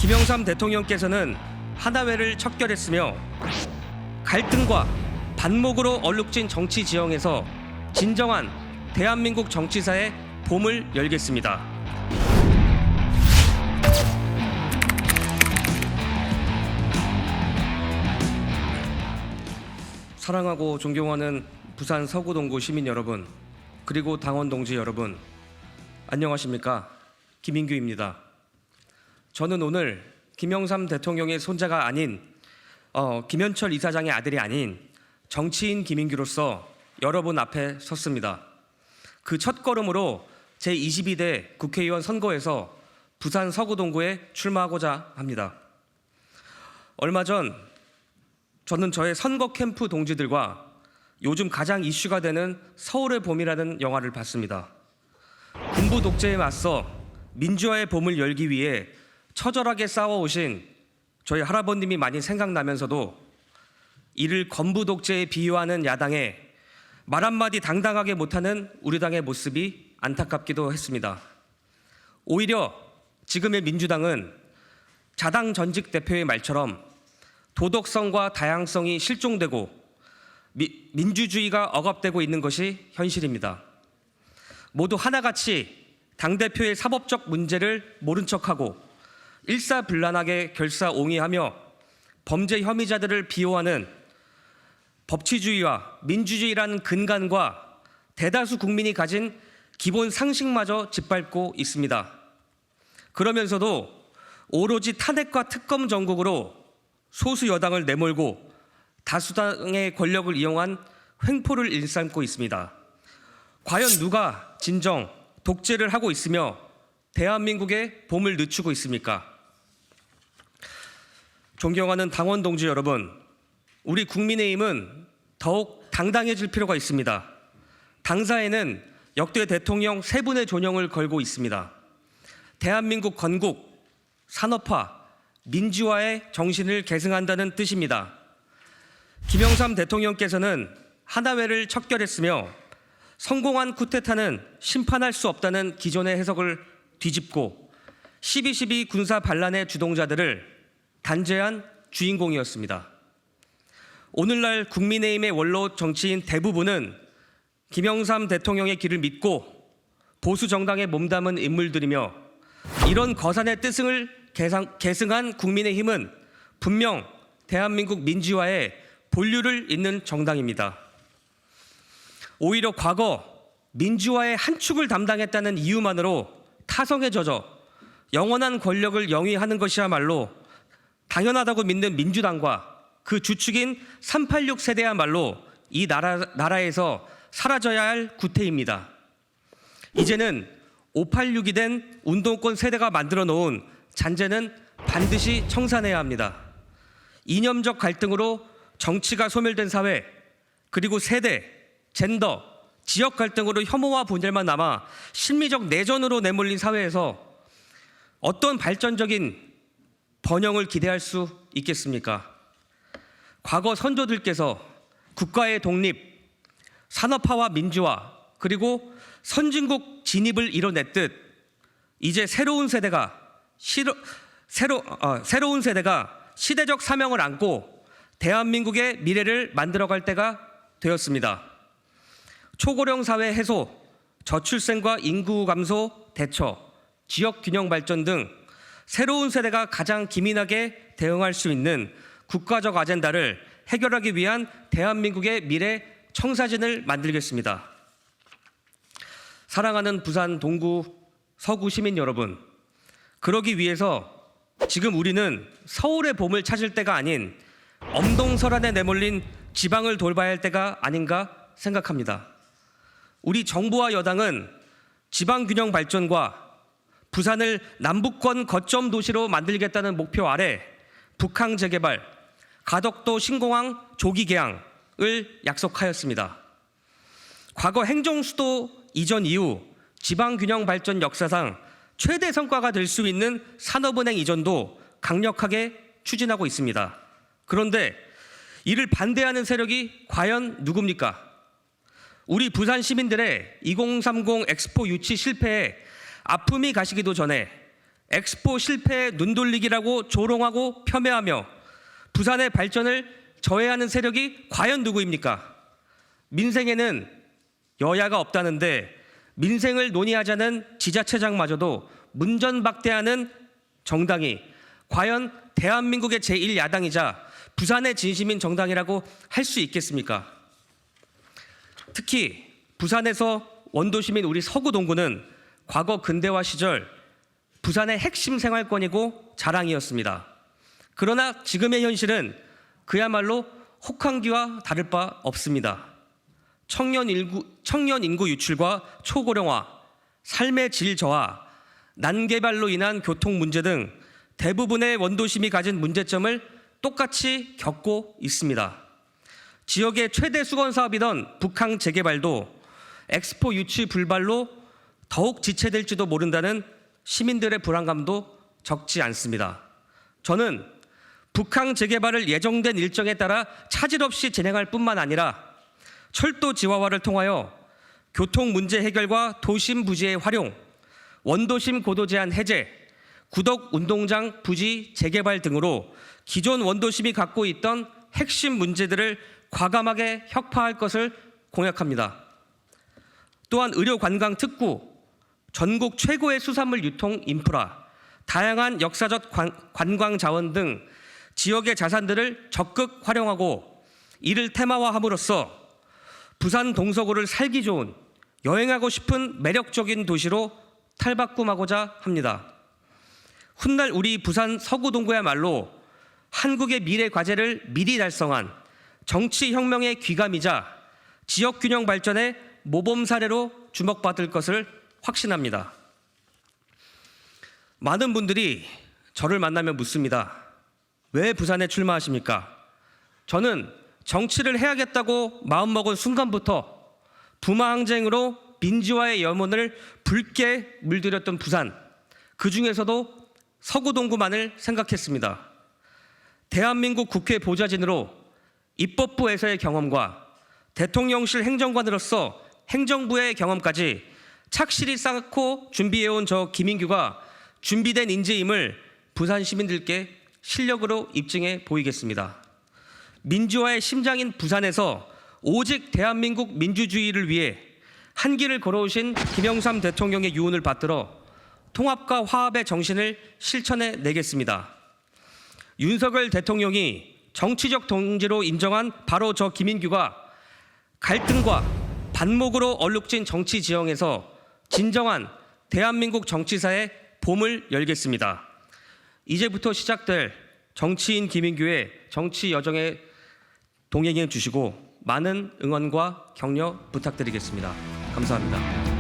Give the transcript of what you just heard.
김영삼 대통령께서는 하나회를 척결했으며 갈등과 반목으로 얼룩진 정치 지형에서 진정한 대한민국 정치사의 봄을 열겠습니다. 사랑하고 존경하는 부산 서구동구 시민 여러분, 그리고 당원 동지 여러분, 안녕하십니까? 김인규입니다. 저는 오늘 김영삼 대통령의 손자가 아닌 김현철 이사장의 아들이 아닌 정치인 김인규로서 여러분 앞에 섰습니다. 그 첫걸음으로 제22대 국회의원 선거에서 부산 서구동구에 출마하고자 합니다. 얼마 전 저는 저의 선거 캠프 동지들과 요즘 가장 이슈가 되는 서울의 봄이라는 영화를 봤습니다. 군부 독재에 맞서 민주화의 봄을 열기 위해 처절하게 싸워오신 저희 할아버님이 많이 생각나면서도 이를 건부 독재에 비유하는 야당에 말 한마디 당당하게 못하는 우리 당의 모습이 안타깝기도 했습니다. 오히려 지금의 민주당은 자당 전직 대표의 말처럼 도덕성과 다양성이 실종되고 민주주의가 억압되고 있는 것이 현실입니다. 모두 하나같이 당대표의 사법적 문제를 모른 척하고 일사불란하게 결사옹위하며 범죄 혐의자들을 비호하는 법치주의와 민주주의라는 근간과 대다수 국민이 가진 기본 상식마저 짓밟고 있습니다. 그러면서도 오로지 탄핵과 특검 정국으로 소수 여당을 내몰고 다수당의 권력을 이용한 횡포를 일삼고 있습니다. 과연 누가 진정 독재를 하고 있으며 대한민국의 봄을 늦추고 있습니까? 존경하는 당원 동지 여러분, 우리 국민의힘은 더욱 당당해질 필요가 있습니다. 당사에는 역대 대통령 3분의 존영을 걸고 있습니다. 대한민국 건국, 산업화, 민주화의 정신을 계승한다는 뜻입니다. 김영삼 대통령께서는 하나회를 척결했으며 성공한 쿠데타는 심판할 수 없다는 기존의 해석을 뒤집고 12.12 군사 반란의 주동자들을 단죄한 주인공이었습니다. 오늘날 국민의힘의 원로 정치인 대부분은 김영삼 대통령의 길을 믿고 보수 정당에 몸담은 인물들이며 이런 거산의 뜻을 계승한 국민의힘은 분명 대한민국 민주화에 본류를 잇는 정당입니다. 오히려 과거 민주화의 한 축을 담당했다는 이유만으로 타성에 젖어 영원한 권력을 영위하는 것이야말로 당연하다고 믿는 민주당과 그 주축인 386 세대야말로 이 나라에서 사라져야 할 구태입니다. 이제는 586이 된 운동권 세대가 만들어 놓은 잔재는 반드시 청산해야 합니다. 이념적 갈등으로 정치가 소멸된 사회, 그리고 세대, 젠더, 지역 갈등으로 혐오와 분열만 남아 심리적 내전으로 내몰린 사회에서 어떤 발전적인 번영을 기대할 수 있겠습니까? 과거 선조들께서 국가의 독립, 산업화와 민주화, 그리고 선진국 진입을 이뤄냈듯 이제 새로운 세대가 시대적 사명을 안고 대한민국의 미래를 만들어갈 때가 되었습니다. 초고령 사회 해소, 저출생과 인구 감소 대처, 지역 균형 발전 등 새로운 세대가 가장 기민하게 대응할 수 있는 국가적 아젠다를 해결하기 위한 대한민국의 미래 청사진을 만들겠습니다. 사랑하는 부산 동구 서구 시민 여러분, 그러기 위해서 지금 우리는 서울의 봄을 찾을 때가 아닌 엄동설안에 내몰린 지방을 돌봐야 할 때가 아닌가 생각합니다. 우리 정부와 여당은 지방균형 발전과 부산을 남북권 거점 도시로 만들겠다는 목표 아래 북항 재개발, 가덕도 신공항 조기 개항을 약속하였습니다. 과거 행정수도 이전 이후 지방균형 발전 역사상 최대 성과가 될 수 있는 산업은행 이전도 강력하게 추진하고 있습니다. 그런데 이를 반대하는 세력이 과연 누굽니까? 우리 부산 시민들의 2030 엑스포 유치 실패에 아픔이 가시기도 전에 엑스포 실패의 눈돌리기라고 조롱하고 폄훼하며 부산의 발전을 저해하는 세력이 과연 누구입니까? 민생에는 여야가 없다는데 민생을 논의하자는 지자체장마저도 문전박대하는 정당이 과연 대한민국의 제1야당이자 부산의 진심인 정당이라고 할 수 있겠습니까? 특히 부산에서 원도심인 우리 서구 동구는 과거 근대화 시절 부산의 핵심 생활권이고 자랑이었습니다. 그러나 지금의 현실은 그야말로 혹한기와 다를 바 없습니다. 청년 인구 유출과 초고령화, 삶의 질 저하, 난개발로 인한 교통 문제 등 대부분의 원도심이 가진 문제점을 똑같이 겪고 있습니다. 지역의 최대 수건 사업이던 북항 재개발도 엑스포 유치 불발로 더욱 지체될지도 모른다는 시민들의 불안감도 적지 않습니다. 저는 북항 재개발을 예정된 일정에 따라 차질 없이 진행할 뿐만 아니라 철도 지하화를 통하여 교통 문제 해결과 도심 부지의 활용, 원도심 고도 제한 해제, 구덕 운동장 부지 재개발 등으로 기존 원도심이 갖고 있던 핵심 문제들을 과감하게 혁파할 것을 공약합니다. 또한 의료 관광 특구, 전국 최고의 수산물 유통 인프라, 다양한 역사적 관광 자원 등 지역의 자산들을 적극 활용하고 이를 테마화함으로써 부산 동서구를 살기 좋은 여행하고 싶은 매력적인 도시로 탈바꿈하고자 합니다. 훗날 우리 부산 서구 동구야말로 한국의 미래 과제를 미리 달성한 정치혁명의 귀감이자 지역균형 발전의 모범 사례로 주목받을 것을 확신합니다. 많은 분들이 저를 만나면 묻습니다. 왜 부산에 출마하십니까? 저는 정치를 해야겠다고 마음먹은 순간부터 부마항쟁으로 민주화의 염원을 붉게 물들였던 부산, 그 중에서도 서구 동구만을 생각했습니다. 대한민국 국회 보좌진으로 입법부에서의 경험과 대통령실 행정관으로서 행정부의 경험까지 착실히 쌓고 준비해온 저 김인규가 준비된 인재임을 부산 시민들께 실력으로 입증해 보이겠습니다. 민주화의 심장인 부산에서 오직 대한민국 민주주의를 위해 한 길을 걸어오신 김영삼 대통령의 유언을 받들어 통합과 화합의 정신을 실천해 내겠습니다. 윤석열 대통령이 정치적 동지로 인정한 바로 저 김인규가 갈등과 반목으로 얼룩진 정치 지형에서 진정한 대한민국 정치사의 봄을 열겠습니다. 이제부터 시작될 정치인 김인규의 정치 여정에 동행해 주시고 많은 응원과 격려 부탁드리겠습니다. 감사합니다.